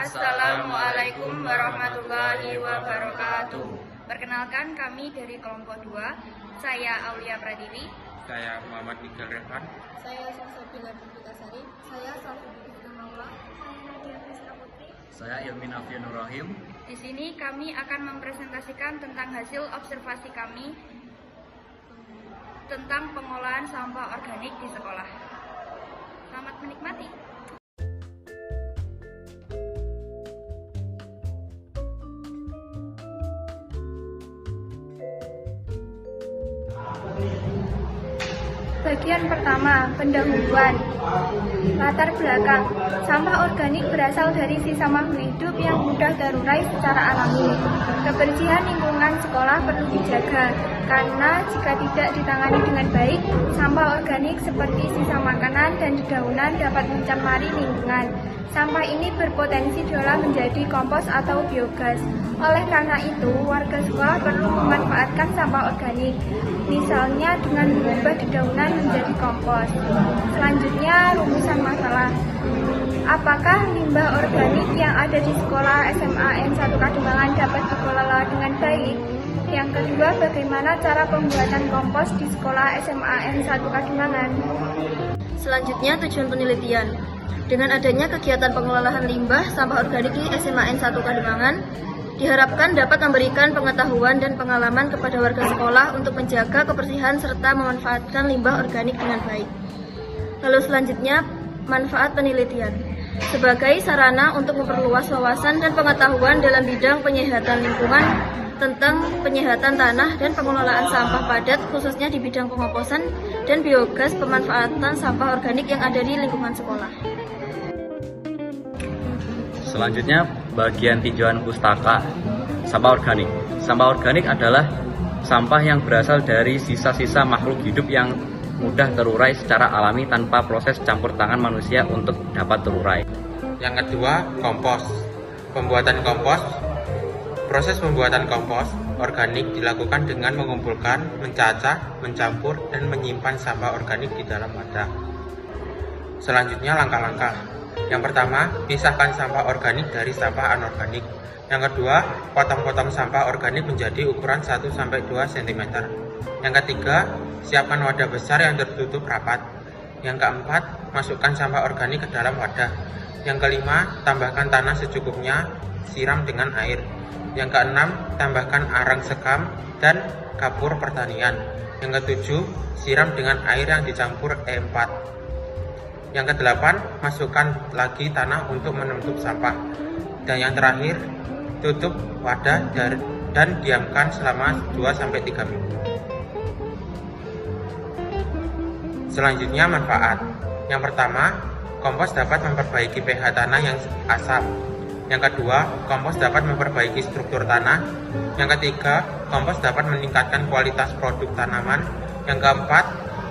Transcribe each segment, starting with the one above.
Assalamualaikum warahmatullahi wabarakatuh. Perkenalkan, kami dari kelompok 2. Saya Aulia Pratiwi. Saya Muhammad Iqbal Revan. Saya Salsabila Putasari. Saya Salsabila Maula. Saya Nadia Fisra Putri. Saya Ilmin Afianur Rahim. Di sini kami akan mempresentasikan tentang hasil observasi kami tentang pengolahan sampah organik di sekolah. Selamat menikmati. Bagian pertama, pendahuluan. Latar belakang, sampah organik berasal dari sisa makhluk hidup yang mudah terurai secara alami. Kebersihan lingkungan sekolah perlu dijaga, karena jika tidak ditangani dengan baik, sampah organik seperti sisa makanan dan dedaunan dapat mencemari lingkungan. Sampah ini berpotensi diolah menjadi kompos atau biogas. Oleh karena itu, warga sekolah perlu memanfaatkan sampah organik, misalnya dengan mengubah dedaunan menjadi kompos. Selanjutnya, rumusan masalah. Apakah limbah organik yang ada di sekolah SMA N1 Kadembangan dapat dikelola dengan baik? Yang kedua, bagaimana cara pembuatan kompos di sekolah SMA N1 Kadembangan? Selanjutnya, tujuan penelitian. Dengan adanya kegiatan pengelolaan limbah sampah organik di SMA N1 Kadembangan, diharapkan dapat memberikan pengetahuan dan pengalaman kepada warga sekolah untuk menjaga kebersihan serta memanfaatkan limbah organik dengan baik. Lalu selanjutnya, manfaat penelitian. Sebagai sarana untuk memperluas wawasan dan pengetahuan dalam bidang penyehatan lingkungan tentang penyehatan tanah dan pengelolaan sampah padat, khususnya di bidang pengomposan dan biogas pemanfaatan sampah organik yang ada di lingkungan sekolah. Selanjutnya, bagian tinjauan pustaka. Sampah organik. Sampah organik adalah sampah yang berasal dari sisa-sisa makhluk hidup yang mudah terurai secara alami tanpa proses campur tangan manusia untuk dapat terurai. Yang kedua, kompos. Pembuatan kompos. Proses pembuatan kompos organik dilakukan dengan mengumpulkan, mencacah, mencampur, dan menyimpan sampah organik di dalam wadah. Selanjutnya, langkah-langkah. Yang pertama, pisahkan sampah organik dari sampah anorganik. Yang kedua, potong-potong sampah organik menjadi ukuran 1-2 cm. Yang ketiga, siapkan wadah besar yang tertutup rapat. Yang keempat, masukkan sampah organik ke dalam wadah. Yang kelima, tambahkan tanah secukupnya, siram dengan air. Yang keenam, tambahkan arang sekam dan kapur pertanian. Yang ketujuh, siram dengan air yang dicampur E4. Yang kedelapan, masukkan lagi tanah untuk menutup sampah. Dan yang terakhir, tutup wadah dan diamkan selama 2-3 minggu. Selanjutnya, manfaat. Yang pertama, kompos dapat memperbaiki pH tanah yang asam. Yang kedua, kompos dapat memperbaiki struktur tanah. Yang ketiga, kompos dapat meningkatkan kualitas produk tanaman. Yang keempat,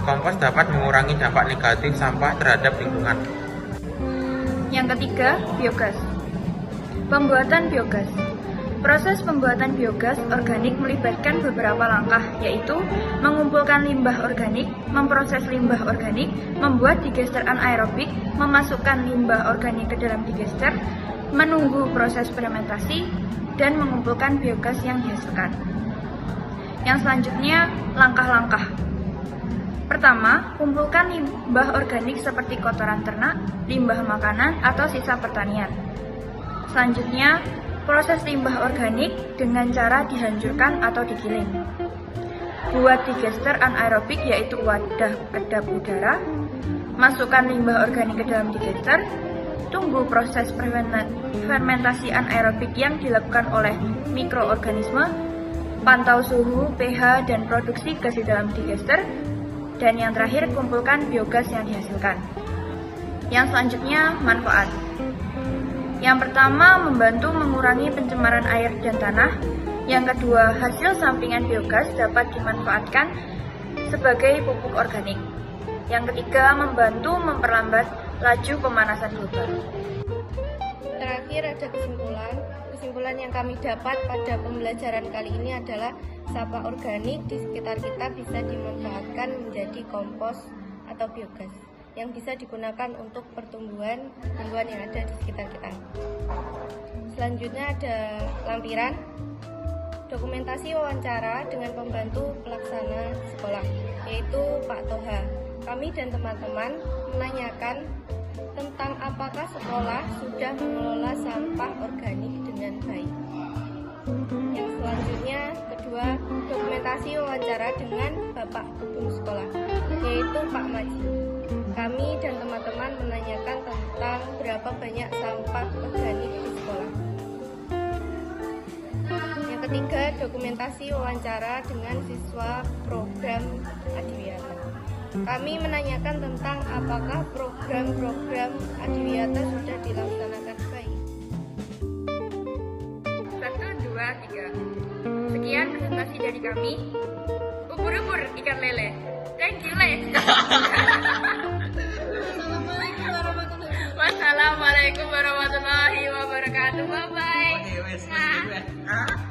kompos dapat mengurangi dampak negatif sampah terhadap lingkungan. Yang ketiga, biogas. Pembuatan biogas. Proses pembuatan biogas organik melibatkan beberapa langkah, yaitu mengumpulkan limbah organik, memproses limbah organik, membuat digester anaerobik, memasukkan limbah organik ke dalam digester, menunggu proses fermentasi, dan mengumpulkan biogas yang dihasilkan. Yang selanjutnya, langkah-langkah. Pertama, kumpulkan limbah organik seperti kotoran ternak, limbah makanan, atau sisa pertanian. Selanjutnya, proses limbah organik dengan cara dihancurkan atau digiling. Buat digester anaerobik, yaitu wadah kedap udara. Masukkan limbah organik ke dalam digester. Tunggu proses fermentasi anaerobik yang dilakukan oleh mikroorganisme. Pantau suhu, pH, dan produksi gas di dalam digester. Dan yang terakhir, kumpulkan biogas yang dihasilkan. Yang selanjutnya, manfaat. Yang pertama, membantu mengurangi pencemaran air dan tanah. Yang kedua, hasil sampingan biogas dapat dimanfaatkan sebagai pupuk organik. Yang ketiga, membantu memperlambat laju pemanasan global. Terakhir ada kesimpulan. Kesimpulan yang kami dapat pada pembelajaran kali ini adalah sampah organik di sekitar kita bisa dimanfaatkan menjadi kompos atau biogas yang bisa digunakan untuk pertumbuhan tumbuhan yang ada di sekitar kita. Selanjutnya ada lampiran, dokumentasi wawancara dengan pembantu pelaksana sekolah, yaitu Pak Toha. Kami dan teman-teman menanyakan tentang apakah sekolah sudah mengelola sampah organik dengan baik. Yang selanjutnya, kedua, dokumentasi wawancara dengan Bapak Kebun Sekolah, yaitu Pak Maji. Kami dan teman-teman menanyakan tentang berapa banyak sampah organik di sekolah. Yang ketiga, dokumentasi wawancara dengan siswa program Adiwiyata. Kami menanyakan tentang apakah program-program Adiwiyata sudah dilaksanakan baik. 1, 2, 3. Sekian presentasi dari kami. Ubur-ubur ikan lele. Thank you, Le. Wassalamualaikum warahmatullahi wabarakatuh. Bye-bye. Nah.